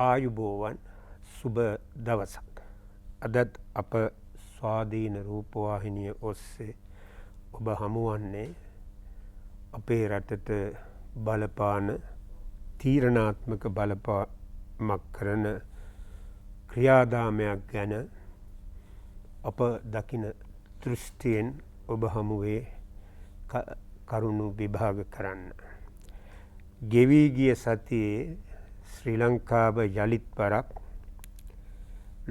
ආයුබෝවන් සුබ දවසක්. අදත් අප ස්වාධීන රූපවාහිනිය ඔස්සේ ඔබ හමුවන්නේ අපේ රටට බලපාන තීරණාත්මක බලපාමක් කරන ක්‍රියාදාමයක් ගැන අප දකින දෘෂ්ටියෙන් ඔබ හමුවේ කරුණු විභාග කරන්න. ගෙවී ගිය සතියේ ශ්‍රී ලංකාව යළිත් වරක්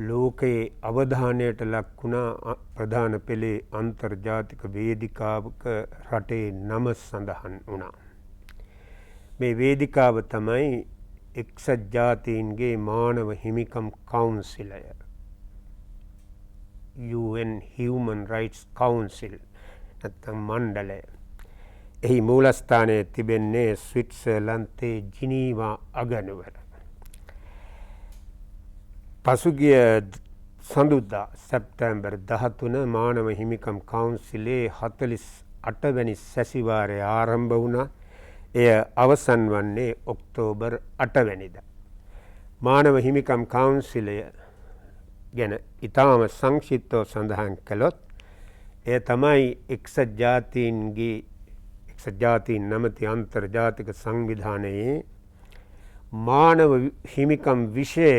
ලෝකයේ අවධානයට ලක් වුණා ප්‍රධාන පෙළේ අන්තර්ජාතික වේදිකාවක රටේ නම සඳහන් වුණා. මේ වේදිකාව තමයි එක්සත් ජාතීන්ගේ මානව හිමිකම් කවුන්සිලය. UN Human Rights Council නැත්නම් මණ්ඩලය. එහි මූලස්ථානයේ තිබෙන්නේ ස්විට්සර්ලන්තයේ ජිනීවා අගනුවර. පසුගිය සඳුදා සැප්තැම්බර් 13 මානව හිමිකම් කවුන්සිලේ 48 වැනි සැසිවාරය ආරම්භ වුණා. එය අවසන් වන්නේ ඔක්තෝබර් 8 වැනිදා. මානව හිමිකම් කවුන්සිලය ගැන ඉතාම සංක්ෂිප්තව සඳහන් කළොත් එය තමයි එක්සත් ජාතීන් නමැති අන්තර්ජාතික සංවිධානයේ මානව හිමිකම් විෂය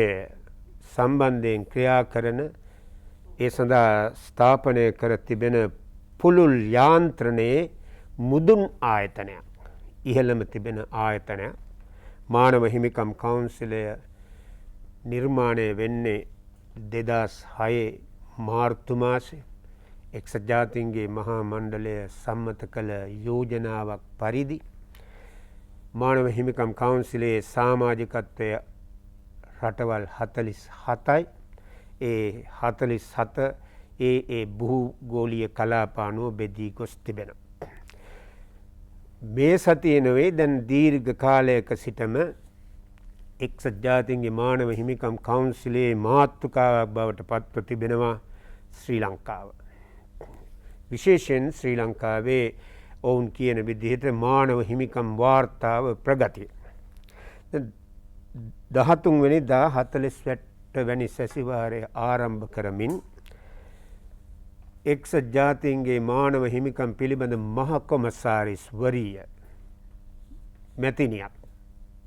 සම්බන්ධයෙන් ක්‍රියා කරන ඒ සඳහා ස්ථාපනය කර තිබෙන පුළුල් යාන්ත්‍රණයේ මුදුන් ආයතනයක්. ඉහළම තිබෙන ආයතනයක්. මානව හිමිකම් කවුන්සිලය නිර්මාණය වෙන්නේ 2006 මාර්තු මාසේ එක්සත් ජාතීන්ගේ මහා මණ්ඩලය සම්මත කළ යෝජනාවක් පරිදි මානව හිමිකම් කවුන්සිලයේ සමාජිකත්වය රටවල් 47යි. ඒ 47 ඒ භූගෝලීය කලාප අනුව බෙදී ගොස් තිබෙනවා. මේ සතියේ නෙවෙයි දැන් දීර්ඝ කාලයක සිටම එක්සත් ජාතීන්ගේ මානව හිමිකම් කවුන්සිලයේ මාතෘකාවක් බවට පත්ව තිබෙනවා ශ්‍රී ලංකාව. විශේෂයෙන් ශ්‍රී ලංකාවේ ඔවුන් කියන විදිහට මානව හිමිකම් වාර්තාව ප්‍රගතිය. 13 වෙනිදා 48 වැනි සැසිවාරය ආරම්භ කරමින් එක්සත් ජාතීන්ගේ මානව හිමිකම් පිළිබඳ මහ කොමසාරිස් වරිය මැතිනියක්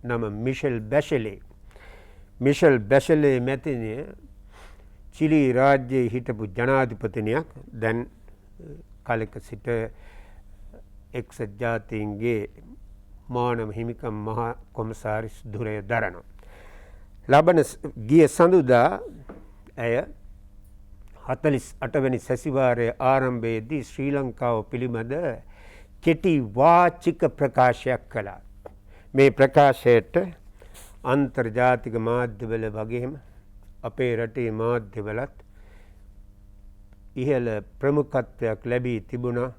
නම මිෂෙල් බැෂෙලේ මැතිනිය චිලි රාජ්‍යයේ හිටපු ජනාධිපතිනියක්. දැන් කලක සිට එක්සත් ජාතීන්ගේ මානව හිමිකම් මහා කොමසාරිස් ධුරය දරනවා. ලබන ගිය සඳුදා ඇය 48 වැනි සැසිවාරයේ ආරම්භයේදී ශ්‍රී ලංකාව පිළිබඳ කෙටි වාචික ප්‍රකාශයක් කළා. මේ ප්‍රකාශයට අන්තර්ජාතික මාධ්‍යවල වගේම අපේ රටේ මාධ්‍යවලත් ඉහළ ප්‍රමුඛත්වයක් ලැබී තිබුණා.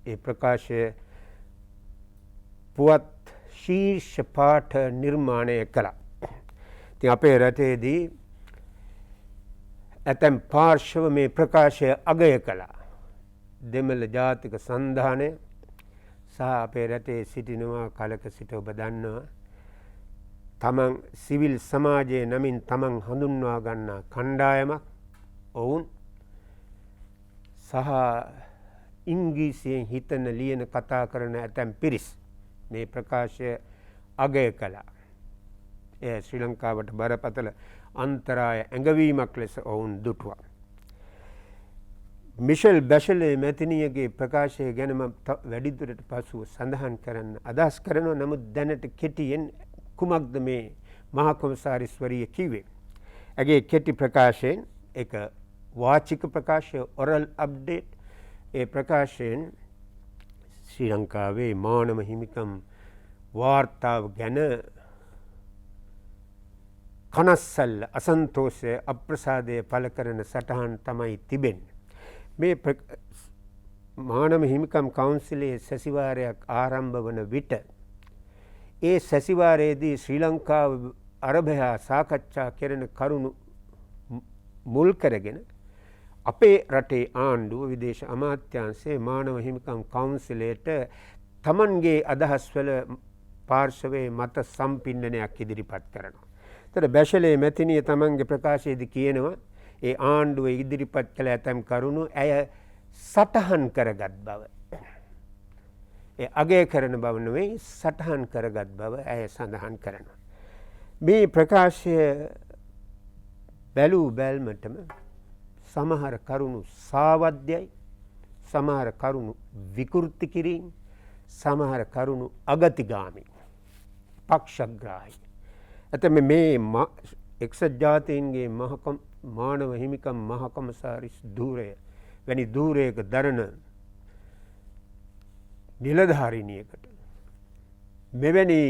ඒ ප්‍රකාශය පුවත් ශීර්ෂ පාඨ නිර්මාණය කළා. ඉතින් අපේ රටේදී ඇතැම් පාර්ශව මේ ප්‍රකාශය අගය කළා. දෙමළ ජාතික සන්ධානය සහ අපේ රටේ සිටිනවා කලක සිට ඔබ දන්නවා තමන් සිවිල් සමාජයේ නමින් තමන් හඳුන්වා ගන්නා කණ්ඩායමක් ඔවුන් සහ ඉංග්‍රීසියෙන් හිතන ලියන කතා කරන ඇතැම් පිරිස් මේ ප්‍රකාශය අගය කළා. එය ශ්‍රී ලංකාවට බරපතල අන්තරාය ඇඟවීමක් ලෙස ඔවුන් දුටුවා. මිෂෙල් බැෂෙලේ මැතිනියගේ ප්‍රකාශය ගැනම වැඩිදුරට පසුව සඳහන් කරන්න අදහස් කරනවා. නමුත් දැනට කෙටියෙන් කුමක්ද මේ මහා කොමසාරිස්වරිය කිව්වේ? ඇගේ කෙටි ප්‍රකාශයෙන් එක වාචික ප්‍රකාශය ඔරල් අප්ඩේට්. ඒ ප්‍රකාශයෙන් ශ්‍රී ලංකාවේ මානව හිමිකම් වාර්තාව ගැන කනස්සල්ල අසන්තෝෂය අප්‍රසාදය පළ කරන සටහන් තමයි තිබෙන්නේ. මේ මානව හිමිකම් කවුන්සිලයේ සැසිවාරයක් ආරම්භ වන විට ඒ සැසිවාරයේදී ශ්‍රී ලංකාව අරබයා සාකච්ඡා කරන කරුණු මුල් කරගෙන අපේ රටේ ආණ්ඩුව විදේශ අමාත්‍යාංශයේ මානව හිමිකම් කවුන්සිලයට තමන්ගේ අදහස්වල පාර්ශවයේ මත සම්පින්නනයක් ඉදිරිපත් කරනවා. තර බැෂලේ මැතිනිය තමන්ගේ ප්‍රකාශයේදී කියනවා ඒ ආණ්ඩුව ඉදිරිපත් කළ ඇතැම් කරුණු ඇය සටහන් කරගත් බව. ඒ අගය කරන බව නෙවෙයි සටහන් කරගත් බව ඇය සඳහන් කරනවා. මේ ප්‍රකාශය බැලූ බැල්මටම සමහර කරුණු සාවද්‍යයි, සමහර කරුණු විකෘති කිරීම, සමහර කරුණු අගතිගාමී, පක්ෂග්‍රාහී. ඇතැම මේ එක්සත් ජාතීන්ගේ මානව හිමිකම් මහකොමසාරිස් ධූරය වැනි ධූරයක දරන නිලධාරිණියකට මෙවැනි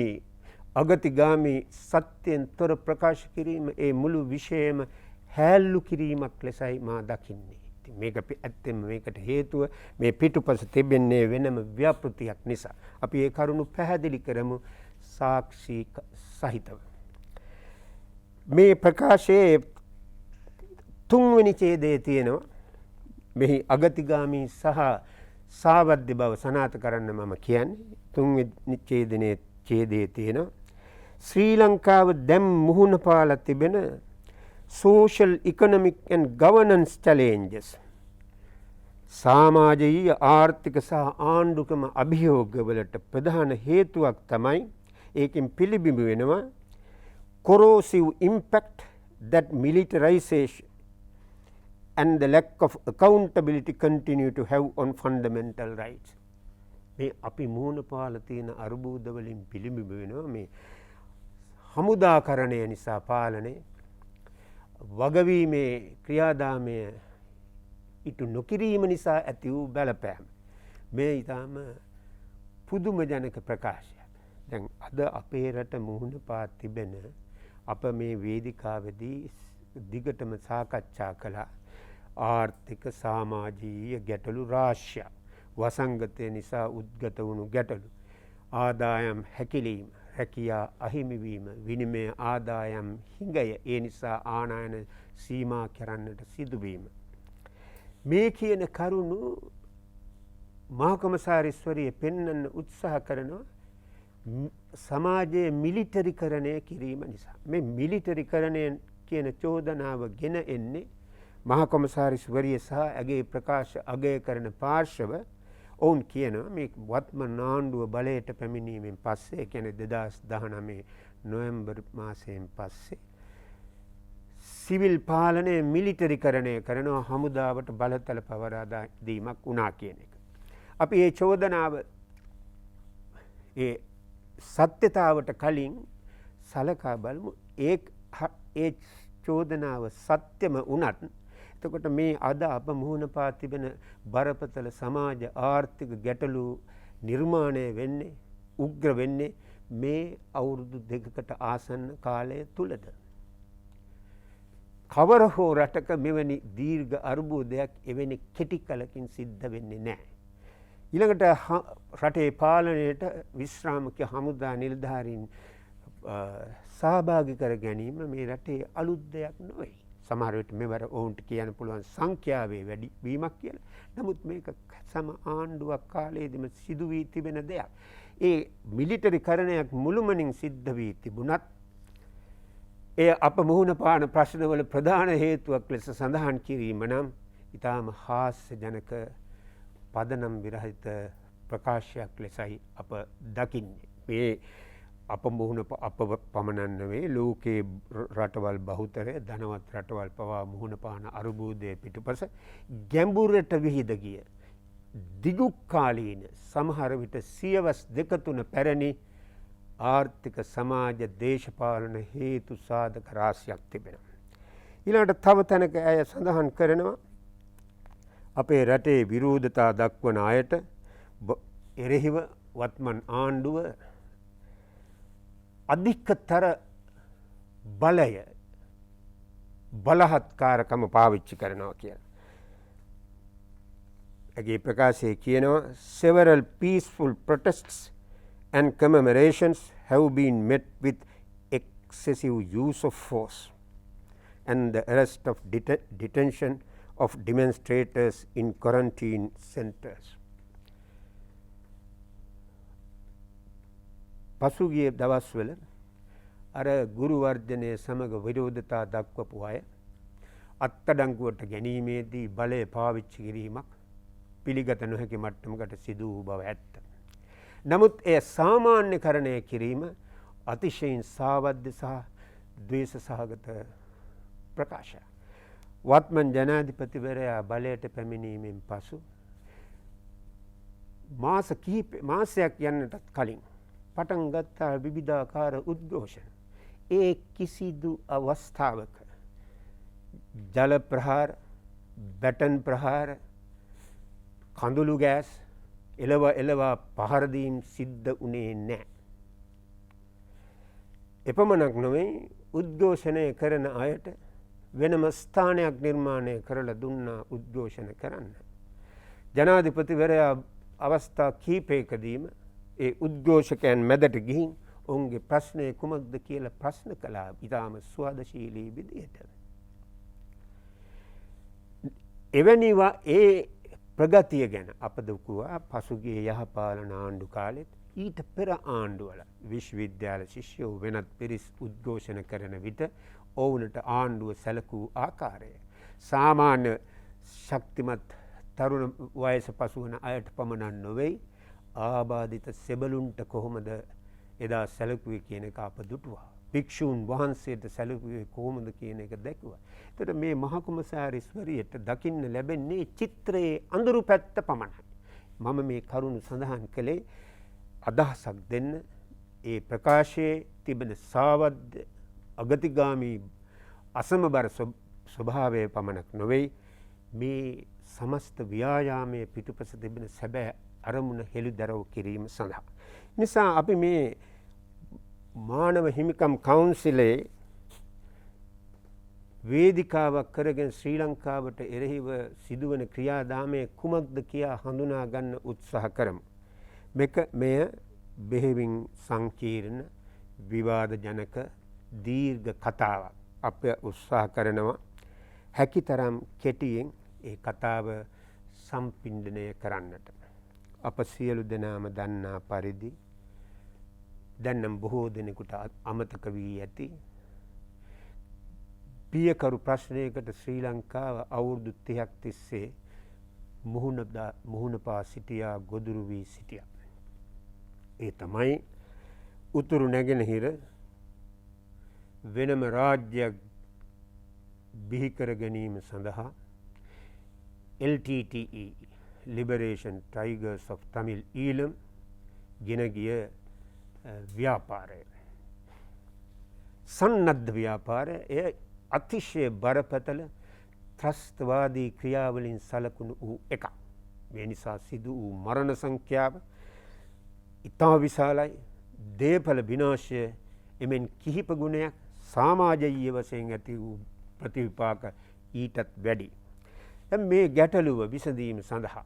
අගතිගාමී සත්‍යයෙන් තොර ප්‍රකාශ කිරීම ඒ මුළු විෂයම හැල්ලු කිරීමක් ලෙසයි මා දකින්නේ. මේක ඇත්තෙම මේකට හේතුව මේ පිටුපස තිබෙන්නේ වෙනම ව්‍යාපෘතියක් නිසා. අපි ඒ කරුණු පැහැදිලි කරමු සාක්ෂි සහිතව. මේ ප්‍රකාශයේ 3 වෙනි ඡේදයේ තියෙනවා මෙහි අගතිගාමී සහ සාවද්‍ය බව සනාථ කරන්න මම කියන්නේ. 3 වෙනි ඡේදයේ තියෙනවා ශ්‍රී ලංකාව දැන් මුහුණ පාලා තිබෙන social, economic and governance challenges. සමාජීය ආර්ථික සහ ආණ්ඩුකම අභියෝගවලට ප්‍රධාන හේතුවක් තමයි ඒකෙන් පිළිබිඹු වෙනවා corrosive impact that militarization and the lack of accountability continue to have on fundamental rights. මේ අපි මුහුණ පාලා තියෙන අර්බුද වලින් පිළිබිඹු වෙනවා මේ හමුදාකරණය නිසා පාලනය වගවීමේ ක්‍රියාදාමය ඉටු නොකිරීම නිසා ඇති වූ බලපෑම. මේ ඉතාම පුදුමජනක ප්‍රකාශයක්. දැන් අද අපේ රට මුහුණ පා තිබෙන අප මේ වේදිකාවේදී දිගටම සාකච්ඡා කළා ආර්ථික සමාජීය ගැටලු රාශියක්. වසංගතය නිසා උද්ගත වුණු ගැටලු, ආදායම් හැකිලීම, රැකියා අහිමිවීම, විනිමය ආදායම් හිඟය, ඒ නිසා ආනයන සීමා කරන්නට සිදුවීම. මේ කියන කරුණු මහකොමසාරිස්වරිය පෙන්වන්න උත්සාහ කරනවා සමාජයේ මිලිටරිකරණය කිරීම නිසා. මේ මිලිටරිකරණය කියන චෝදනාව ගෙන එන්නේ මහකොමසාරිස්වරිය සහ ඇගේ ප්‍රකාශ අගය කරන පාර්ශව. ඔවුන් කියනවා මේ වත්මන් ආණ්ඩුව බලයට පැමිණීමෙන් පස්සේ, ඒ කියන්නේ 2019 නොවැම්බර් මාසයෙන් පස්සේ සිවිල් පාලනය මිලිටරිකරණය කරනවා, හමුදාවට බලතල පවරා දීමක් වුණා කියන එක. අපි මේ චෝදනාව ඒ සත්‍යතාවට කලින් සලකා බලමු. ඒ චෝදනාව සත්‍යම වුණත් එතකොට මේ අද අප මුහුණ පා තිබෙන බරපතල සමාජ ආර්ථික ගැටලු නිර්මාණය වෙන්නේ, උග්‍ර වෙන්නේ මේ අවුරුදු 2කට ආසන්න කාලය තුලද. කවර හෝ රටක මෙවැනි දීර්ඝ අර්බුදයක් එවැනි කෙටි කලකින් සිද්ධ වෙන්නේ නැහැ. ඊළඟට රටේ පාලනයට විශ්‍රාමික හමුදා නිලධාරීන් සහභාගී කර ගැනීම මේ රටේ අලුත් දෙයක් නොවේ. සමහර විට මෙවර ඔවුන්ට කියන්න පුළුවන් සංඛ්‍යාවේ වැඩි වීමක් කියලා. නමුත් මේක සම ආණ්ඩුවක් කාලයේදීම සිදු වී තිබෙන දෙයක්. ඒ මිලිටරිකරණයක් මුළුමනින් සිද්ධ වී තිබුණත් එය අප මුහුණ පාන ප්‍රශ්නවල ප්‍රධාන හේතුවක් ලෙස සඳහන් කිරීම නම් ඉතාම හාස්‍යජනක පදනම් විරහිත ප්‍රකාශයක් ලෙසයි අප දකින්නේ. මේ අප පමණක් නෙවෙයි ලෝකයේ රටවල් බහුතරය ධනවත් රටවල් පවා මුහුණ පාන අර්බුදයේ පිටුපස ගැඹුරට විහිද ගිය දිගු කාලීන සමහර විට සියවස් 2-3 පැරණි ආර්ථික සමාජ දේශපාලන හේතු සාධක රාශියක් තිබෙනවා. ඊළඟට තව තැනක ඇය සඳහන් කරනවා අපේ රටේ විරෝධතා දක්වන අයට එරෙහිව වත්මන් ආණ්ඩුව අධිකතර බලය බලහත්කාරකම පාවිච්චි කරනවා කියලා. ඇගේ ප්‍රකාශයේ කියනවා several peaceful protests and commemorations have been met with excessive use of force and the arrest of detention of demonstrators in quarantine centers. පසුගිය දවස්වල අර ගුරු වර්ජනය සමග විරෝධතා දක්වපු අය අත්අඩංගුවට ගැනීමේදී බලය පාවිච්චි කිරීමක් පිළිගත නොහැකි මට්ටමකට සිදු වූ බව ඇත්ත. නමුත් එය සාමාන්‍යකරණය කිරීම අතිශයින් සාවද්‍ය සහ ද්වේෂ සහගත ප්‍රකාශයක්. වත්මන් ජනාධිපතිවරයා බලයට පැමිණීමෙන් පසු මාසයක් යන්නටත් කලින් පටන් ගත්තා විවිධාකාර උද්ඝෝෂණ. ඒ කිසිදු අවස්ථාවක ජල ප්‍රහාර, බැටන් ප්‍රහාර, කඳුළු ගෑස් එලවා පහරදීම් සිද්ධ වුණේ නැහැ. එපමණක් නොවේ උද්ඝෝෂණය කරන අයට වෙනම ස්ථානයක් නිර්මාණය කරලා දුන්නා උද්ඝෝෂණ කරන්න. ජනාධිපතිවරයා අවස්ථා කීපයකදීම ඒ උද්ඝෝෂකයන් මැදට ගිහින් ඔවුන්ගේ ප්‍රශ්නය කුමක්ද කියලා ප්‍රශ්න කළා ඉතාම ස්වාදශීලී විදියට. එවැනිවා ඒ ප්‍රගතිය ගැන අප දුකුවා පසුගිය යහපාලන ආණ්ඩු කාලෙත් ඊට පෙර ආණ්ඩුවල විශ්වවිද්‍යාල ශිෂ්‍යයෝ වෙනත් පිරිස් උද්ඝෝෂණ කරන විට ඔවුනට ආණ්ඩුව සැලකූ ආකාරය සාමාන්‍ය ශක්තිමත් තරුණ වයස පසුවන අයට පමණක් නොවෙයි ආබාධිත සෙබළුන්ට කොහොමද එදා සැලකුවේ කියන එක අප දුටුවා. භික්ෂූන් වහන්සේට සැලකුවේ කොහොමද කියන එක දැකුවා. එතකොට මේ මහකුමසාරිස්වරියට දකින්න ලැබෙන්නේ චිත්‍රයේ අඳුරු පැත්ත පමණයි. මම මේ කරුණු සඳහන් කළේ අදහසක් දෙන්න ඒ ප්‍රකාශයේ තිබෙන සාවද්‍ය අගතිගාමී අසමබර ස්වභාවය පමණක් නොවෙයි මේ සමස්ත ව්‍යායාමයේ පිටුපස තිබෙන සැබෑ අරමුණ හෙළිදරව් කිරීම සඳහා. නිසා අපි මේ මානව හිමිකම් කවුන්සිලේ වේදිකාවක් කරගෙන ශ්‍රී ලංකාවට එරෙහිව සිදුවන ක්‍රියාදාමයේ කුමක්ද කියා හඳුනා ගන්න උත්සාහ කරමු. මෙය බෙහෙවින් සංකීර්ණ විවාද ජනක දීර්ඝ කතාවක්. අප උත්සාහ කරනවා හැකිතරම් කෙටියෙන් ඒ කතාව සම්පිණ්ඩනය කරන්නට. අප සියලු දෙනාම දන්නා පරිදි දැන්නම් බොහෝ දෙනෙකුට අමතක වී ඇති පියකරු ප්‍රශ්නයකට ශ්‍රී ලංකාව අවුරුදු 30ක් තිස්සේ මුහුණ පා සිටියා, ගොදුරු වී සිටියා. ඒ තමයි උතුරු නැගෙනහිර වෙනම රාජ්‍යයක් බිහි කර ගැනීම සඳහා LTTE Liberation Tigers of Tamil ඊළම් ගෙන ගිය ව්‍යාපාරය. සන්නද්ධ ව්‍යාපාරය එය අතිශය බරපතල ත්‍රස්තවාදී ක්‍රියාවලින් සලකුණු වූ එකක්. මේ නිසා සිදු වූ මරණ සංඛ්‍යාව ඉතා විශාලයි. දේපල විනාශය එමෙන් කිහිප ගුණයක් සමාජයීය වශයෙන් ඇති වූ ප්‍රතිවිපාක ඊටත් වැඩි. මේ ගැටලුව විසඳීම සඳහා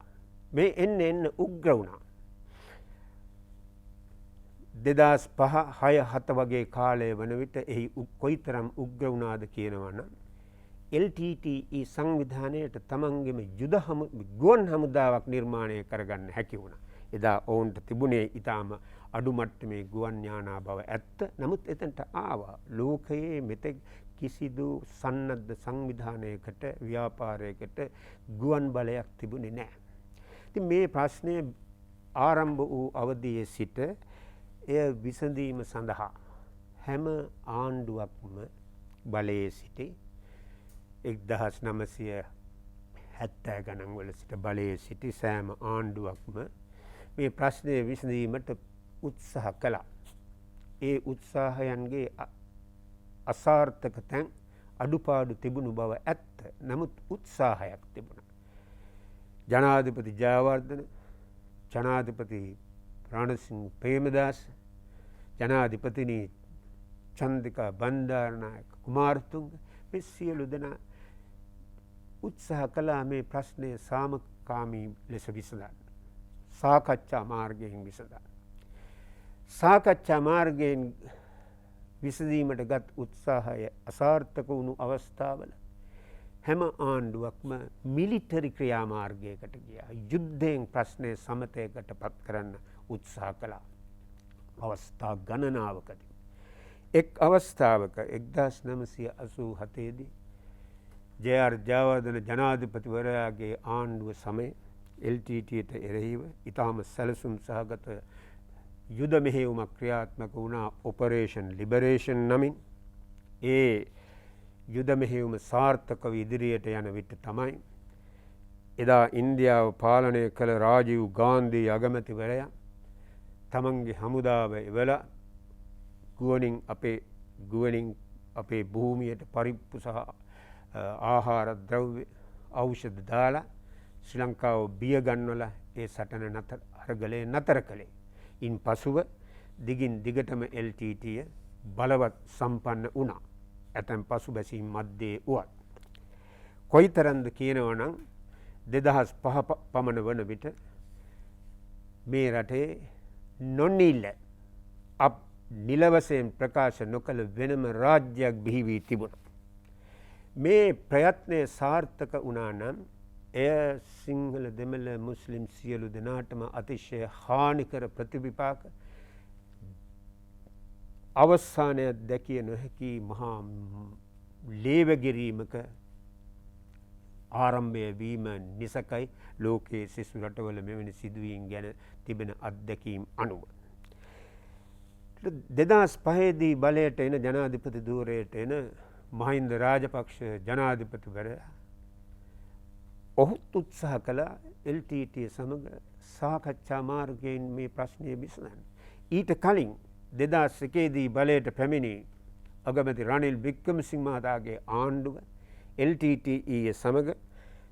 මේ එන්න උග්‍ර වුණා. 2005-6-7 වගේ කාලය වන විට එහි කොයිතරම් උග්‍ර වුණාද කියනවා නම් LTTE සංවිධානයට තමන්ගේම ගුවන් හමුදාවක් නිර්මාණය කරගන්න හැකි වුණා. එදා ඔවුන්ට තිබුණේ ඊටාම අඩු මට්ටමේ ගුවන් යානා බව ඇත්ත. නමුත් එතනට ආවා ලෝකයේ මෙතෙක් කිසිදු සන්නද්ධ සංවිධානයකට ව්‍යාපාරයකට ගුවන් බලයක් තිබුණේ නැහැ. ඉතින් මේ ප්‍රශ්නය ආරම්භ වූ අවධියේ සිට එය විසඳීම සඳහා හැම ආණ්ඩුවක්ම බලයේ සිටි 1970 ගණන් වල සිට බලයේ සිටි සෑම ආණ්ඩුවක්ම මේ ප්‍රශ්නය විසඳීමට උත්සාහ කළා. ඒ උත්සාහයන්ගේ අසාර්ථක තැන් අඩුපාඩු තිබුණු බව ඇත්ත. නමුත් උත්සාහයක් තිබුණා. ජනාධිපති ජයවර්ධන, ජනාධිපති රණසිංහ ප්‍රේමදාස, ජනාධිපතිනි චන්ද්‍රිකා බණ්ඩාරනායක කුමාරතුංග මේ සියලු දෙනා උත්සාහ කළා මේ ප්‍රශ්නය සාමකාමී ලෙස විසඳන්න. සාකච්ඡා මාර්ගයෙන් විසඳන්න. සාකච්ඡා මාර්ගයෙන් විසඳීමට ගත් උත්සාහය අසාර්ථක වුණු අවස්ථාවල හැම ආණ්ඩුවක්ම මිලිටරි ක්‍රියාමාර්ගයකට ගියා. යුද්ධයෙන් ප්‍රශ්නය සමතයකට පත් කරන්න උත්සාහ කළා අවස්ථා ගණනාවකදී. එක් අවස්ථාවක 1987 ජේ.ආර්. ජයවර්ධන ජනාධිපතිවරයාගේ ආණ්ඩුව සමයේ LTTට එරෙහිව ඉතාම සැලසුම් සහගත යුද මෙහෙයුමක් ක්‍රියාත්මක වුණා ඔපරේෂන් ලිබරේෂන් නමින්. ඒ යුද මෙහෙයුම සාර්ථකව ඉදිරියට යන විට තමයි එදා ඉන්දියාව පාලනය කළ රාජීව් ගාන්ධී අගමැතිවරයා තමන්ගේ හමුදාව එවලා ගුවනින් අපේ භූමියට පරිප්පු සහ ආහාර ද්‍රව්‍ය ඖෂධ දාලා ශ්‍රී ලංකාව බිය ගන්වලා ඒ සටන අරගලය නතර කළේ. ඉන් පසුව දිගින් දිගටම LTT බලවත් සම්පන්න වුණා. ඇතැම් පසුබැසීම් මැද්දේ වුවත්. කොයිතරම්ද කියනවනම් 2005 පමණ වන විට මේ රටේ නොනිල නිල වශයෙන් ප්‍රකාශ නොකළ වෙනම රාජ්‍යයක් බිහි වී තිබුණා. මේ ප්‍රයත්නය සාර්ථක වුණා නම් එය සිංහල දෙමළ මුස්ලිම් සියලු දෙනාටම අතිශය හානිකර ප්‍රතිවිපාක අවසානයක් දැකිය නොහැකි මහා ලේවගිරීමක ආරම්භය වීම නිසකයි ලෝකයේ සිසු රටවල මෙවැනි සිදුවීම් ගැන තිබෙන අත්දැකීම් අනුව. 2005 බලයට එන ජනාධිපති ධූරයට එන මහින්ද රාජපක්ෂ ජනාධිපතිවරයා ඔහුත් උත්සාහ කළා LTT සමග සාකච්ඡා මාර්ගයෙන් මේ ප්‍රශ්නය විසඳන්න. ඊට කලින් 2001 බලයට පැමිණි අගමැති රනිල් වික්‍රමසිංහ මහතාගේ ආණ්ඩුව LTTE සමග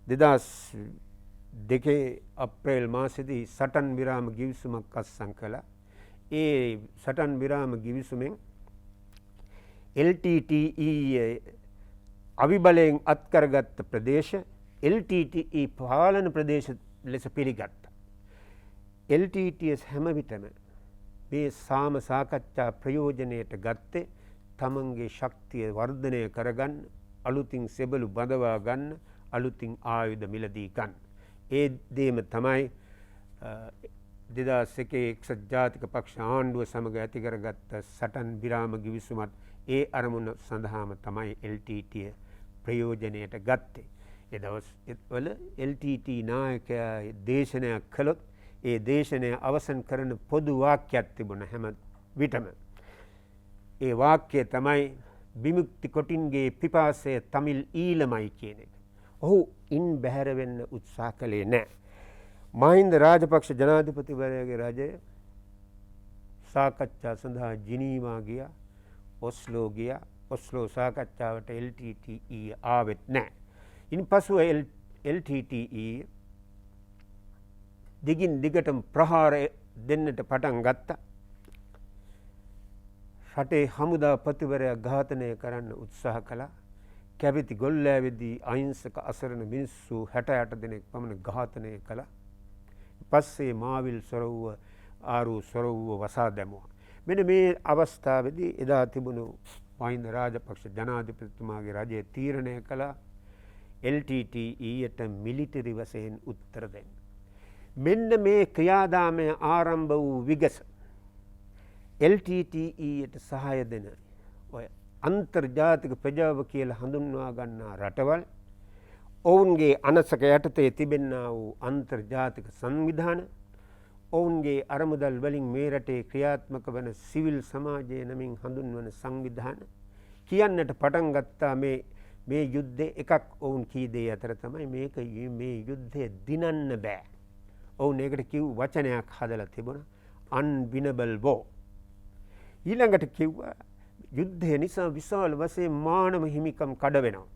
2002 අප්‍රේල් මාසෙදී සටන් විරාම ගිවිසුමක් අත්සන් කළා. ඒ සටන් විරාම ගිවිසුමෙන් LTTE අවිබලයෙන් අත්කරගත්ත ප්‍රදේශ LTTE පාලන ප්‍රදේශ ලෙස පිළිගත්තා. LTTS හැම විටම මේ සාම සාකච්ඡා ප්‍රයෝජනයට ගත්තේ තමන්ගේ ශක්තිය වර්ධනය කරගන්න, අලුතින් සෙබළු බඳවා ගන්න, අලුතින් ආයුධ මිලදී ගන්න. ඒ දේම තමයි 2001 එක්සත් ජාතික පක්ෂ ආණ්ඩුව සමග ඇති කරගත්ත සටන් විරාම ගිවිසුමත් ඒ අරමුණ සඳහාම තමයි LTT ප්‍රයෝජනයට ගත්තේ. ඒ දවස්වල LTT නායකයා දේශනයක් කළොත් ඒ දේශනය අවසන් කරන පොදු වාක්‍යයක් තිබුණ හැම විටම. ඒ වාක්‍යය තමයි විමුක්ති කොටින්ගේ පිපාසය තමිල් ඊළමයි කියන එක. ඔහු ඉන් බැහැර වෙන්න උත්සාහ කළේ නැහැ. මහින්ද රාජපක්ෂ ජනාධිපතිවරයාගේ රජය සාකච්ඡා සඳහා ජිනීවා ගියා, ඔස්ලෝ ගියා. ඔස්ලෝ සාකච්ඡාවට LTTE ආවෙත් නැහැ. ඉන් පසුව LTTE දිගින් දිගටම ප්‍රහාර දෙන්නට පටන් ගත්තා. රටේ හමුදාපතිවරයා ඝාතනය කරන්න උත්සාහ කළා. කැබිති ගොල්ලෑවිදී අහිංසක අසරණ මිනිස්සු 68 දෙනෙක් පමණ ඝාතනය කළා. පස්සේ මාවිල් සොරවුව ආරූ සොරවුව වසා දැමුවා. මෙන්න මේ අවස්ථාවේදී එදා තිබුණු මහින්ද රාජපක්ෂ ජනාධිපතිතුමාගේ රජය තීරණය කළා LTTEට මිලිටරි වශයෙන් උත්තර දෙන්න. මෙන්න මේ ක්‍රියාදාමය ආරම්භ වූ විගස LTTEට සහාය දෙන ඔය අන්තර්ජාතික ප්‍රජාව කියලා හඳුන්වා ගන්නා රටවල් ඔවුන්ගේ අනසක යටතේ තිබෙන්නා වූ අන්තර්ජාතික සංවිධාන, ඔවුන්ගේ අරමුදල් වලින් මේ රටේ ක්‍රියාත්මක වන සිවිල් සමාජය නමින් හඳුන්වන සංවිධාන කියන්නට පටන් ගත්තා මේ යුද්ධේ එකක් ඔවුන් කී දේ අතර තමයි මේ යුද්ධය දිනන්න බෑ. ඔවුන් ඒකට කිව් වචනයක් හදලා තිබුණා unwinnable war. ඊළඟට කිව්වා යුද්ධය නිසා විශාල වශයෙන් මානව හිමිකම් කඩ වෙනවා.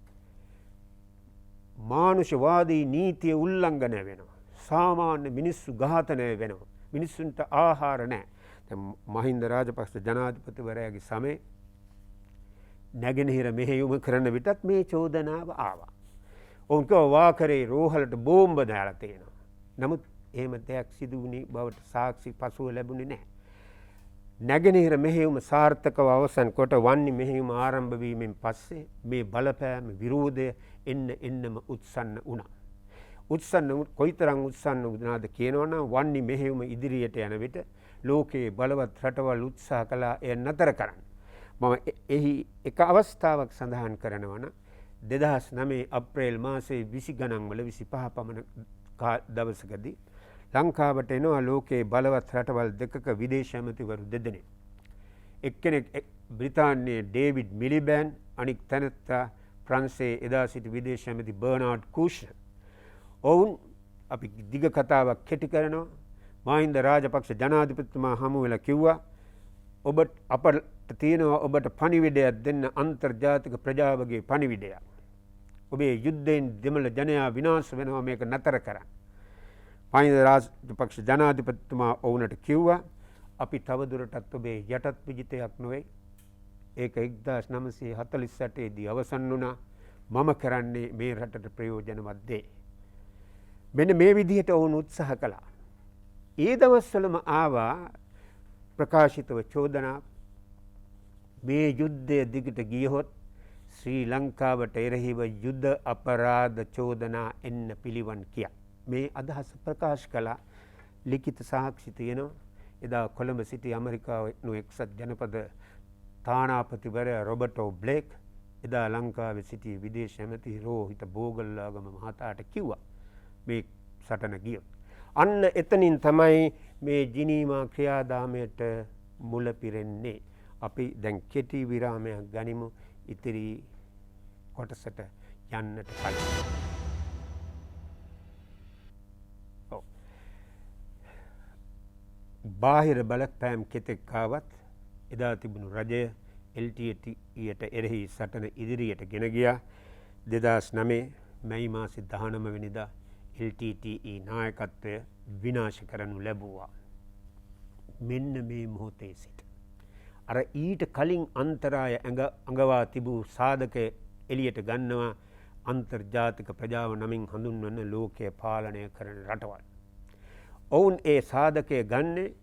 මානුෂවාදී නීතිය උල්ලංඝනය වෙනවා. සාමාන්‍ය මිනිස්සු ඝාතනය වෙනවා. මිනිස්සුන්ට ආහාර නැහැ. දැන් මහින්ද රාජපක්ෂ ජනාධිපතිවරයාගේ සමයේ නැගෙනහිර මෙහෙයුම කරන විටත් මේ චෝදනාව ආවා. ඔවුන් කිව්වා වාකරේ රෝහලට බෝම්බ දාලා තියෙනවා. නමුත් එහෙම දෙයක් සිදු වුණේ බවට සාක්ෂි පසුව ලැබුණේ නැහැ. නැගෙනහිර මෙහෙයුම සාර්ථකව අවසන් කොට වන්නි මෙහෙයුම ආරම්භ වීමෙන් පස්සේ මේ බලපෑම විරෝධය එන්නම උත්සන්න වුණා. කොයිතරම් උත්සන්න වුණාද කියනවනම් වන්නි මෙහෙයුම ඉදිරියට යන විට ලෝකයේ බලවත් රටවල් උත්සාහ කළා එය නතර කරන්න. මම එහි එක අවස්ථාවක් සඳහන් කරනවා නම් 2009 අප්‍රේල් මාසයේ 20 ගණන් වල 25 පමණ දවසකදී ලංකාවට එනවා ලෝකයේ බලවත් රටවල් දෙකක විදේශ ඇමතිවරු දෙදෙනෙක්. එක්කෙනෙක් බ්‍රිතාන්‍යයේ ඩේවිඩ් මිලිබෑන්, අනික් තැනැත්තා ප්‍රංශයේ එදා සිටි විදේශ ඇමති බර්නාඩ් කූෂ්නර්. ඔවුන් අපි දිග කතාවක් කෙටි කරනවා. මහින්ද රාජපක්ෂ ජනාධිපතිතුමා හමු වෙලා කිව්වා ඔබට අපට තියෙනවා ඔබට පණිවිඩයක් දෙන්න අන්තර්ජාතික ප්‍රජාවගේ පණිවිඩයක්. ඔබේ යුද්ධයෙන් දෙමළ ජනයා විනාශ වෙනවා මේක නතර කරන්න. මහින්ද රාජපක්ෂ ජනාධිපතිතුමා ඔවුන්ට කිව්වා අපි තවදුරටත් ඔබේ යටත් විජිතයක් නොවේ. ඒක 1948 දී අවසන් වුණා. මම කරන්නේ මේ රටට ප්‍රයෝජනවත් දේ. මෙන්න මේ විදිහට ඔවුන් උත්සාහ කළා. ඒ දවස්වලම ආවා ප්‍රකාශිතව චෝදනා මේ යුද්ධය දිගට ගියහොත් ශ්‍රී ලංකාවට එරෙහිව යුද අපරාධ චෝදනා එන්න පිළිවන් කියා. මේ අදහස ප්‍රකාශ කළා. ලිඛිත සාක්ෂි තියෙනවා. එදා කොළඹ සිටි ඇමරිකාවේ එක්සත් ජනපද තානාපතිවරයා රොබර්ටෝ බ්ලේක් එදා ලංකාවේ සිටි විදේශ ඇමති රෝහිත බෝගල්ලාගම මහතාට කිව්වා මේ සටන ගියොත්. අන්න එතනින් තමයි මේ ජිනීමා ක්‍රියාදාමයට මුල පිරෙන්නේ. අපි දැන් කෙටි විරාමයක් ගනිමු ඉතිරි කොටසට යන්නට කලින්. බාහිර බලපෑම් කෙතෙක් ආවත් එදා තිබුණු රජය LTTEට එරෙහි සටන ඉදිරියට ගෙන ගියා. 2009 මැයි මාසේ 19 වෙනිදා LTTE නායකත්වය විනාශ කරනු ලැබුවා. මෙන්න මේ මොහොතේ සිට අර ඊට කලින් අන්තරාය අඟවා තිබූ සාධක එළියට ගන්නවා අන්තර්ජාතික ප්‍රජාව නමින් හඳුන්වන ලෝකය පාලනය කරන රටවල්. ඔවුන් ඒ සාධකය ගන්නේ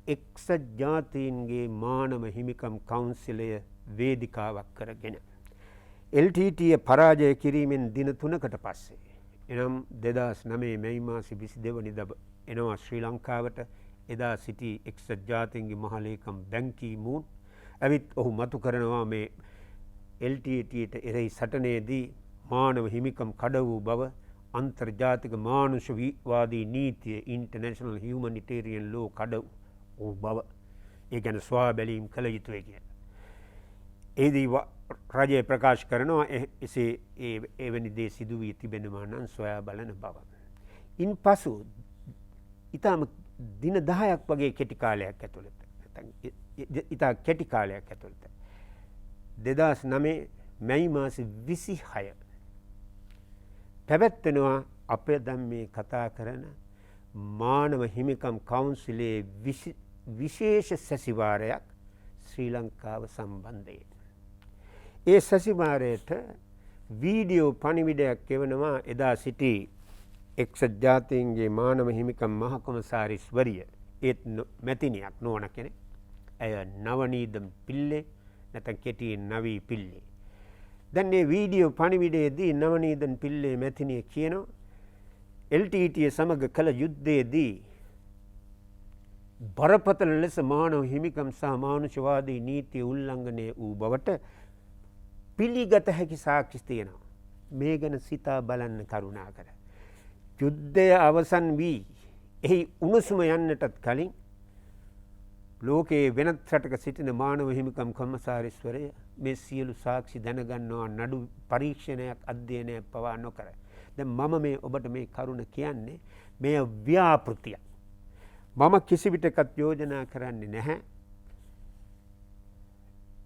එක්සත් ජාතීන්ගේ මානව හිමිකම් කවුන්සිලය වේදිකාවක් කරගෙන. LTTE පරාජය කිරීමෙන් දින 3කට පස්සේ එනම් 2009 මැයි මාසේ 22 වෙනිදා එනවා ශ්‍රී ලංකාවට එදා සිටි එක්සත් ජාතීන්ගේ මහලේකම් බැන් කී මූන් ඇවිත් ඔහු මතු කරනවා මේ LTTEට එරෙහි සටනේදී මානව හිමිකම් කඩ වූ බව අන්තර්ජාතික මානුෂවාදී නීතිය ඉන්ටර්නැෂනල් හියුමනිටේරියන් ලෝ කඩ වූ බව ඒ ගැන සොයා බැලීම් කළ යුතුයි කියලා. එහිදී රජය ප්‍රකාශ කරනවා එසේ එවැනි දේ සිදු වී තිබෙනවා නම් සොයා බලන බව. ඉන්පසු ඊටම දින 10ක් වගේ කෙටි කාලයක් ඇතුළත ඉතා කෙටි කාලයක් ඇතුළත 2009 මැයි මාසේ 26 පැවැත්වෙනවා අපේ දැන් මේ කතා කරන මානව හිමිකම් කවුන්සිලයේ විශේෂ සැසිවාරයක් ශ්‍රී ලංකාව සම්බන්ධයෙන්. ඒ සැසිවාරයට වීඩියෝ පණිවිඩයක් එවනවා එදා සිටි එක්සත් ජාතීන්ගේ මානව හිමිකම් මහ කොමසාරිස්වරිය ඒත් මැතිනියක් නොවන කෙනෙක්. ඇය නවනීදම් පිල්ලේ නැත්නම් කෙටියෙන් නවී පිල්ලේ. දැන් මේ වීඩියෝ පණිවිඩයේදී නවනීදන් පිල්ලේ මැතිනිය කියනවා LTTE සමග කළ යුද්ධයේදී බරපතල ලෙස මානව හිමිකම් සහ මානුෂවාදී නීතිය උල්ලංඝනය වූ බවට පිළිගත හැකි සාක්ෂි තියෙනවා. මේ ගැන සිතා බලන්න කරුණාකර. යුද්ධය අවසන් වී එහි උණුසුම යන්නටත් කලින් ලෝකයේ වෙනත් රටක සිටින මානව හිමිකම් කොමසාරිස්වරය මේ සියලු සාක්ෂි දැනගන්නවා නඩු පරීක්ෂණයක් අධ්‍යයනයක් පවා නොකර. දැන් මම මේ ඔබට මේ කරුණ කියන්නේ මේ ව්‍යාපෘතියක්. මම කිසි විටකත් යෝජනා කරන්නේ නැහැ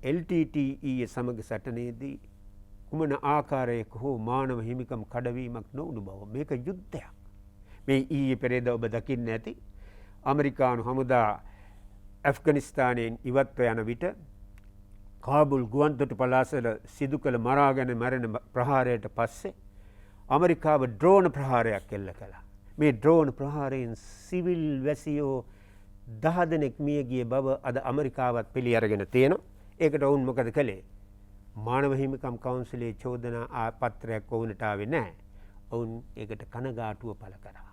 LTTE සමග සටනේදී කුමන ආකාරයක හෝ මානව හිමිකම් කඩවීමක් නොවුණු බව. මේක යුද්ධයක්. මේ ඊයේ පෙරේද ඔබ දකින්න ඇති ඇමරිකානු හමුදා ඇෆ්ගනිස්තානයෙන් ඉවත්ව යන විට කාබුල් ගුවන්තොටුපළ අසල සිදු කළ මරාගෙන මැරෙන ප්‍රහාරයට පස්සේ ඇමරිකාව ඩ්‍රෝන ප්‍රහාරයක් එල්ල කළා. මේ ඩ්‍රෝන ප්‍රහාරයෙන් සිවිල් වැසියෝ 10 දෙනෙක් මිය ගිය බව අද ඇමරිකාවත් පිළි අරගෙන තියෙනවා. ඒකට ඔවුන් මොකද කළේ? මානව හිමිකම් කවුන්සිලයේ චෝදනා පත්‍රයක් ඔවුන්ට ආවේ නැහැ. ඔවුන් ඒකට කනගාටුව පළ කරා.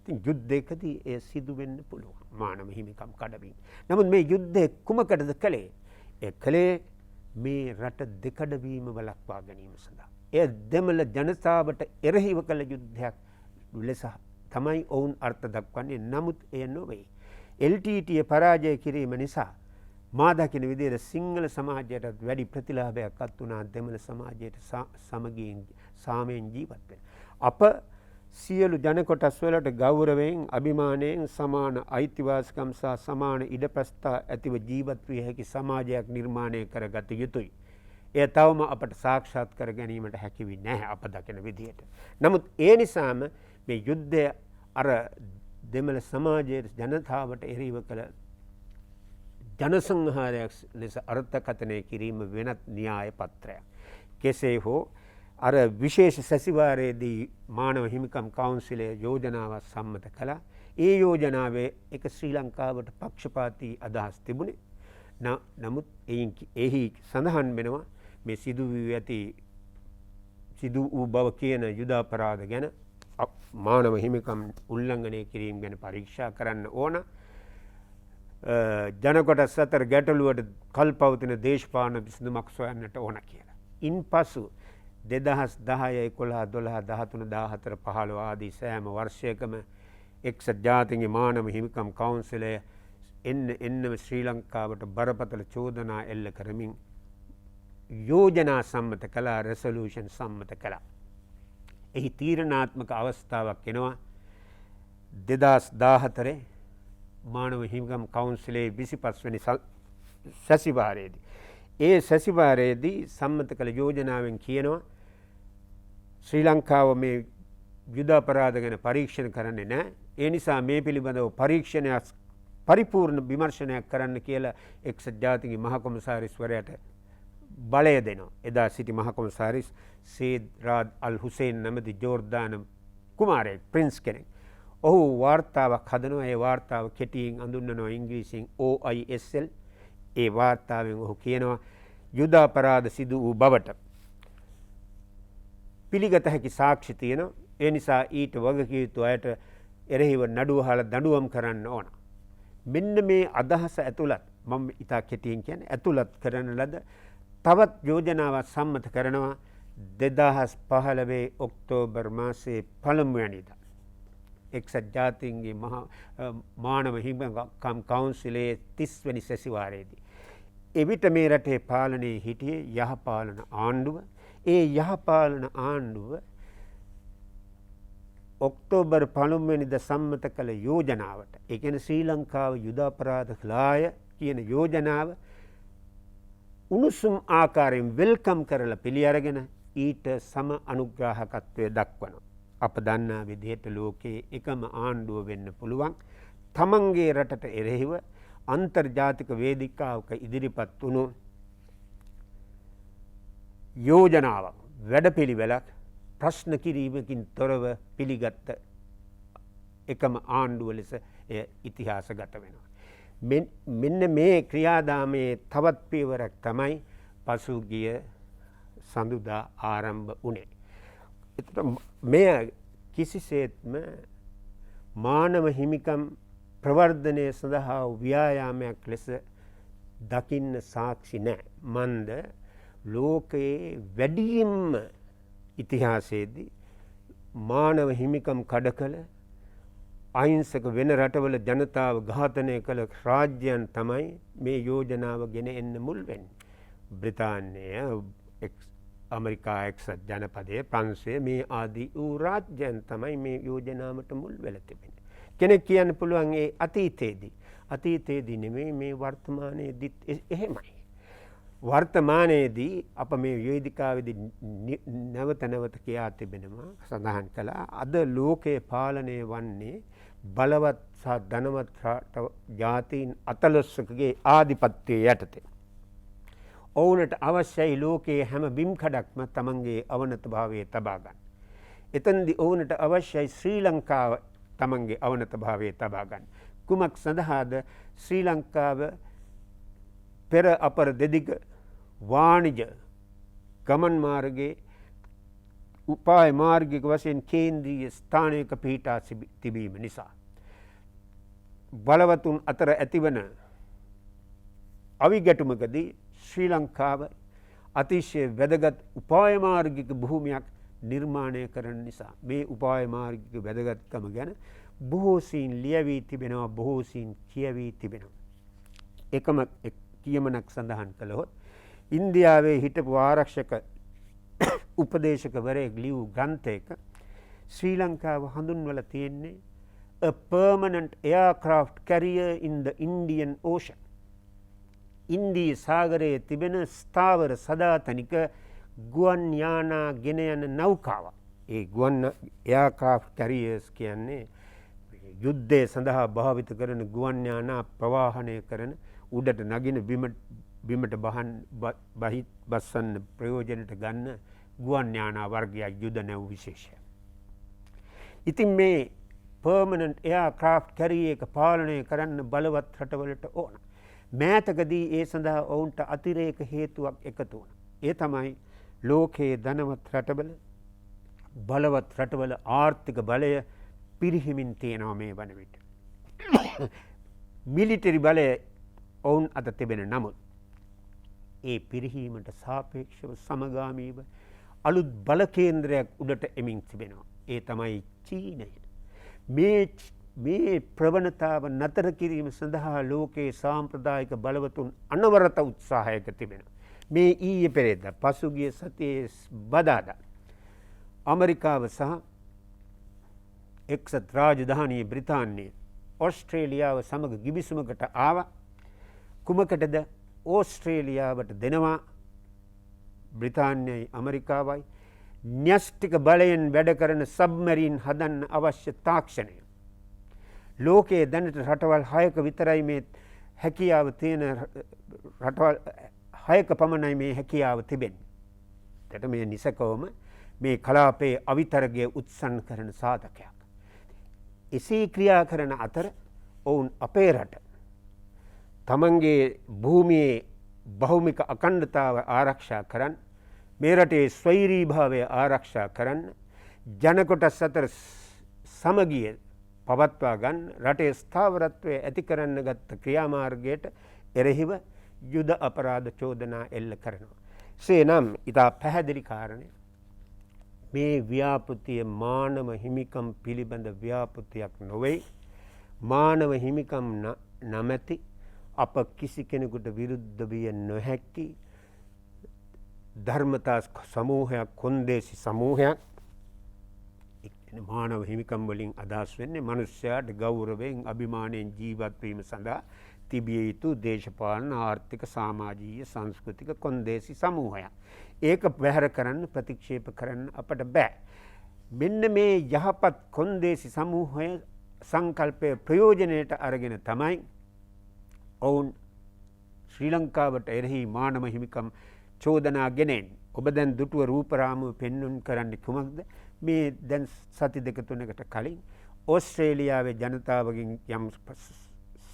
ඉතින් යුද්ධයකදී ඒ සිදු වෙන්න පුළුවන් මානව හිමිකම් කඩවීම. නමුත් මේ යුද්ධය කුමකටද කළේ? කළේ මේ රට දෙකඩවීම වළක්වා ගැනීම සඳහා. එය දෙමළ ජනතාවට එරෙහිව කළ යුද්ධයක් ලෙස තමයි ඔවුන් අර්ථ දක්වන්නේ. නමුත් එය නොවේ. LTTE පරාජය කිරීම නිසා මා දකින විදිහට සිංහල සමාජයටත් වැඩි ප්‍රතිලාභයක් අත් වුණා දෙමළ සමාජයට සමගියෙන් සාමයෙන් ජීවත් වෙන. අප සියලු ජන කොටස් වලට ගෞරවයෙන් අභිමානයෙන් සමාන අයිතිවාසිකම් සහ සමාන ඉඩපස්ථා ඇතිව ජීවත් විය හැකි සමාජයක් නිර්මාණය කරගත යුතුයි. එය තවම අපට සාක්ෂාත් කර ගැනීමට හැකි වෙන්නේ නැහැ අප දකින විදිහට. නමුත් ඒ නිසාම මේ යුද්ධය අර දෙමළ සමාජයේ ජනතාවට එරෙහිව කළ ජනසංහාරයක් ලෙස අර්ථකථනය කිරීම වෙනත් න්‍යාය පත්‍රයක්. කෙසේ හෝ අර විශේෂ සැසිවාරයේදී මානව හිමිකම් කවුන්සිලය යෝජනාවක් සම්මත කළා. ඒ යෝජනාවේ එක ශ්‍රී ලංකාවට පක්ෂපාතී අදහස් තිබුණේ. නමුත් එහි සඳහන් වෙනවා මේ සිදු වූ බව කියන යුද අපරාධ ගැන මානව හිමිකම් උල්ලංඝනය කිරීම ගැන පරීක්ෂා කරන්න ඕන. ජනකොටස් අතර ගැටලුවට කල්පවතින දේශපාලන විසඳුමක් සොයන්නට ඕන කියලා. ඉන් පසු 2010 11 12 13 14 15 ආදී සෑම වර්ෂයකම එක්සත් ජාතීන්ගේ මානව හිමිකම් කවුන්සිලය එන්නම ශ්‍රී ලංකාවට බරපතල චෝදනා එල්ල කරමින් යෝජනා සම්මත කළා, රෙසලූෂන් සම්මත කළා. එහි තීරණාත්මක අවස්ථාවක් එනවා 2014 මානව හිමිකම් කවුන්සිලේ 25 වෙනි සැසිවාරයේදී. ඒ සැසිවාරයේදී සම්මත කළ යෝජනාවෙන් කියනවා ශ්‍රී ලංකාව මේ යුද අපරාධ ගැන පරීක්ෂණ කරන්නේ නැහැ. ඒ නිසා මේ පිළිබඳව පරීක්ෂණයක් පරිපූර්ණ විමර්ශනයක් කරන්න කියලා එක්සත් ජාතීන්ගේ මහ කොමසාරිස්වරයාට බලය දෙනවා. එදා සිටි මහ කොමසාරිස් සේද් රාද් අල් හුසේන් නැමැති ජෝර්දාන කුමාරයෙක්, ප්‍රින්ස් කෙනෙක්. ඔහු වාර්තාවක් හදනවා. ඒ වාර්තාව කෙටියෙන් අඳුන්වනවා ඉංග්‍රීසියෙන් OISL. ඒ වාර්තාවෙන් ඔහු කියනවා යුද අපරාධ සිදු වූ බවට පිළිගත හැකි සාක්ෂි තියෙනවා. ඒ නිසා ඊට වගකිව යුතු අයට එරෙහිව නඩුව අහලා දඬුවම් කරන්න ඕන. මෙන්න මේ අදහස ඇතුළත් මම ඉතා කෙටියෙන් කියන්නේ ඇතුළත් කරන ලද තවත් යෝජනාවක් සම්මත කරනවා 2015 ඔක්තෝබර් මාසයේ 1 වෙනිදා. එක්සත් ජාතීන්ගේ මානව හිමිකම් කවුන්සිලයේ 30 වෙනි සැසිවාරයේදී. එවිට මේ රටේ පාලනයේ හිටියේ යහපාලන ආණ්ඩුව. ඒ යහපාලන ආණ්ඩුව ඔක්තෝබර් 1 වෙනිදා සම්මත කළ යෝජනාවට, ඒ කියන්නේ ශ්‍රී ලංකාව යුද අපරාධ කළාය කියන යෝජනාව උණුසුම් ආකාරයෙන් වෙල්කම් කරලා පිළි අරගෙන ඊට සම අනුග්‍රාහකත්වය දක්වනවා. අප දන්නා විදිහට ලෝකයේ එකම ආණ්ඩුව වෙන්න පුළුවන් තමන්ගේ රටට එරෙහිව අන්තර්ජාතික වේදිකාවක ඉදිරිපත් වුණු යෝජනාවක්, වැඩපිළිවෙලක් ප්‍රශ්න කිරීමකින් තොරව පිළිගත්ත එකම ආණ්ඩුව ලෙස එය ඉතිහාසගත වෙනවා. මෙන්න මේ ක්‍රියාදාමයේ තවත් පියවරක් තමයි පසුගිය සඳුදා ආරම්භ වුණේ. මෙය කිසිසේත්ම මානව හිමිකම් ප්‍රවර්ධනය සඳහා ව්‍යායාමයක් ලෙස දකින්න සාක්ෂි නැහැ. මන්ද ලෝකයේ වැඩියෙන්ම ඉතිහාසයේදී මානව හිමිකම් කඩ කළ අහිංසක වෙන රටවල ජනතාව ඝාතනය කළ රාජ්‍යයන් තමයි මේ යෝජනාව ගෙන එන්න මුල් වෙන්නේ. බ්‍රිතාන්‍ය, ඇමරිකා එක්සත් ජනපදය, ප්‍රංශය මේ ආදී වූ රාජ්‍යයන් තමයි මේ යෝජනාවට මුල් වෙලා තිබෙන්නේ. කෙනෙක් කියන්න පුළුවන් ඒ අතීතයේදී නෙමෙයි මේ වර්තමානයේදීත් එහෙමයි. වර්තමානයේදී අප මේ වේදිකාවේදී නැවත කියා තිබෙනවා, සඳහන් කළා අද ලෝකයේ පාලනය වන්නේ බලවත් සහ ධනවත් ජාතීන් 14කගේ ආධිපත්‍යය යටතේ. ඔවුනට අවශ්‍යයි ලෝකයේ හැම බිම්කඩක්ම තමන්ගේ අවනතභාවය තබා ගන්න. එතනදී ඔවුනට අවශ්‍යයි ශ්‍රී ලංකාව තමන්ගේ අවනතභාවය තබා ගන්න. කුමක් සඳහාද? ශ්‍රී ලංකාව පෙර අපර දෙදිග වාණිජ ගමන් මාර්ගයේ උපාය මාර්ගික වශයෙන් කේන්ද්‍රීය ස්ථානයක පිහිටා තිබීම නිසා බලවතුන් අතර ඇතිවන අවිගැටුමකදී ශ්‍රී ලංකාව අතිශය වැදගත් උපාය මාර්ගික භූමියක් නිර්මාණය කරන නිසා මේ උපාය මාර්ගික වැදගත්කම ගැන බොහෝ සීන් ලියවී තිබෙනවා, බොහෝ සීන් කියවී තිබෙනවා. එකම කියමනක් සඳහන් කළහොත් ඉන්දියාවේ හිටපු ආරක්ෂක උපදේශකවරයෙක් ලියූ ග්‍රන්ථයක ශ්‍රී ලංකාව හඳුන්වලා තියෙන්නේ a permanent aircraft carrier in the Indian Ocean. ඉන්දී සාගරයේ තිබෙන ස්ථාවර සදාතනික ගුවන් යානා ගෙන යන නෞකාව. ඒ ගුවන් එයාක්‍රාෆ්ට් කැරියර්ස් කියන්නේ යුද්ධය සඳහා භාවිත කරන ගුවන් යානා ප්‍රවාහනය කරන උඩට නගින බිමට බස්සන්න ප්‍රයෝජනට ගන්න ගුවන් යානා වර්ගයක් යුද නැව් විශේෂය. ඉතින් මේ පර්මනන්ට් එයාක්‍රාෆ්ට් කැරියර් එක පාලනය කරන්න බලවත් රටවලට ඕන. මෑතකදී ඒ සඳහා ඔවුන්ට අතිරේක හේතුවක් එකතු වුණා. ඒ තමයි ලෝකයේ ධනවත් රටවල බලවත් රටවල ආර්ථික බලය පිරිහිමින් තියෙනවා මේ වන විට. මිලිටරි බලය ඔවුන් අත තිබෙන නමුත් ඒ පිරිහීමට සාපේක්ෂව සමගාමීව අලුත් බල කේන්ද්‍රයක් උඩට එමින් තිබෙනවා. ඒ තමයි චීනය. මේ ප්‍රවණතාව නතර කිරීම සඳහා ලෝකයේ සාම්ප්‍රදායික බලවතුන් අනවරත උත්සාහයක තිබෙනවා. මේ ඊයේ පෙරේද පසුගිය සතියේ බදාදා ඇමරිකාව සහ එක්සත් රාජධානී බ්‍රිතාන්‍යය ඔස්ට්‍රේලියාව සමග ගිවිසුමකට ආවා. කුමකටද? ඕස්ට්‍රේලියාවට දෙනවා බ්‍රිතාන්‍යයි ඇමරිකාවයි න්‍යෂ්ටික බලයෙන් වැඩ කරන සබ්මරීන් හදන්න අවශ්‍ය තාක්ෂණය. ලෝකයේ දැනට රටවල් 6ක විතරයි මේ හැකියාව තියෙන, රටවල් 6ක පමණයි මේ හැකියාව තිබෙන්නේ. එතකොට මේ නිසකවම මේ කලාපයේ අවිතරගය උත්සන්න කරන සාධකයක්. එසේ ක්‍රියා කරන අතර ඔවුන් අපේ රට තමන්ගේ භූමියේ භෞමික අඛණ්ඩතාව ආරක්ෂා කරන්න, මේ රටේ ස්වෛරීභාවය ආරක්ෂා කරන්න, ජන කොටස් අතර සමගිය පවත්වා ගන්න, රටේ ස්ථාවරත්වය ඇති කරන්න ගත්ත ක්‍රියාමාර්ගයට එරෙහිව යුද අපරාධ චෝදනා එල්ල කරනවා. එසේනම් ඉතා පැහැදිලි කාරණය මේ ව්‍යාපෘතිය මානව හිමිකම් පිළිබඳ ව්‍යාපෘතියක් නොවේ. මානව හිමිකම් නමැති අප කිසි කෙනෙකුට විරුද්ධ විය නොහැකි ධර්මතා සමූහයක්, කොන්දේසි සමූහයක්. මානව හිමිකම් වලින් අදහස් වෙන්නේ මනුෂ්‍යයාට ගෞරවයෙන් අභිමානයෙන් ජීවත් වීම සඳහා තිබිය යුතු දේශපාලන, ආර්ථික, සමාජීය, සංස්කෘතික කොන්දේසි සමූහයක්. ඒක බැහැර කරන්න, ප්‍රතික්ෂේප කරන්න අපට බෑ. මෙන්න මේ යහපත් කොන්දේසි සමූහය සංකල්පය ප්‍රයෝජනයට අරගෙන තමයි ඔවුන් ශ්‍රී ලංකාවට එරෙහි මානව හිමිකම් චෝදනා ගෙනෙන්නේ. ඔබ දැන් දුටුව රූපරාමුව පෙන්වුම් කරන්නේ කුමක්ද? මේ දැන් සති දෙක තුනකට කලින් ඕස්ට්‍රේලියාවේ ජනතාවගෙන් යම්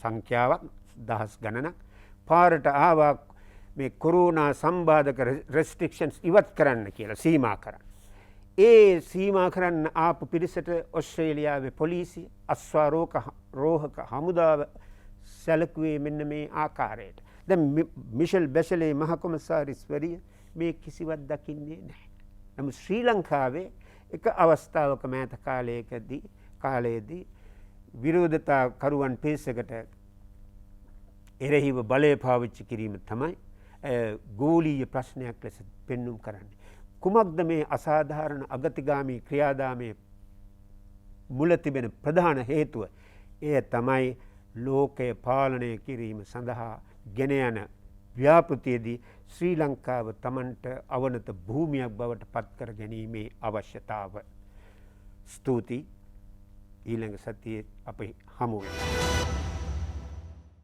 සංඛ්‍යාවක් දහස් ගණනක් පාරට ආවා මේ කොරෝනා සම්බාධක රෙස්ට්‍රික්ෂන්ස් ඉවත් කරන්න කියලා සීමා කරන්න. ඒ සීමා කරන්න ආපු පිරිසට ඕස්ට්‍රේලියාවේ පොලිසිය, අස්වාරෝහක හමුදාව සැලකුවේ මෙන්න මේ ආකාරයට. දැන් මිෂෙල් බැෂලේ මහ කොමසාරිස්වරිය මේ කිසිවක් දකින්නේ නැහැ. නමුත් ශ්‍රී ලංකාවේ එක අවස්ථාවක මෑත කාලයේදී විරෝධතා කරුවන් පිරිසකට එරෙහිව බලය පාවිච්චි කිරීම තමයි ගෝලීය ප්‍රශ්නයක් ලෙස පෙන්නුම් කරන්නේ. කුමක්ද මේ අසාධාරණ අගතිගාමී ක්‍රියාදාමයේ මුල තිබෙන ප්‍රධාන හේතුව? එය තමයි ලෝකය පාලනය කිරීම සඳහා ගෙන යන ව්‍යාපෘතියේදී ශ්‍රී ලංකාව තමන්ට අවනත භූමියක් බවට පත් කර ගැනීමේ අවශ්‍යතාව. ස්තුතියි. ඊළඟ සතියේ අපි හමු වෙමු.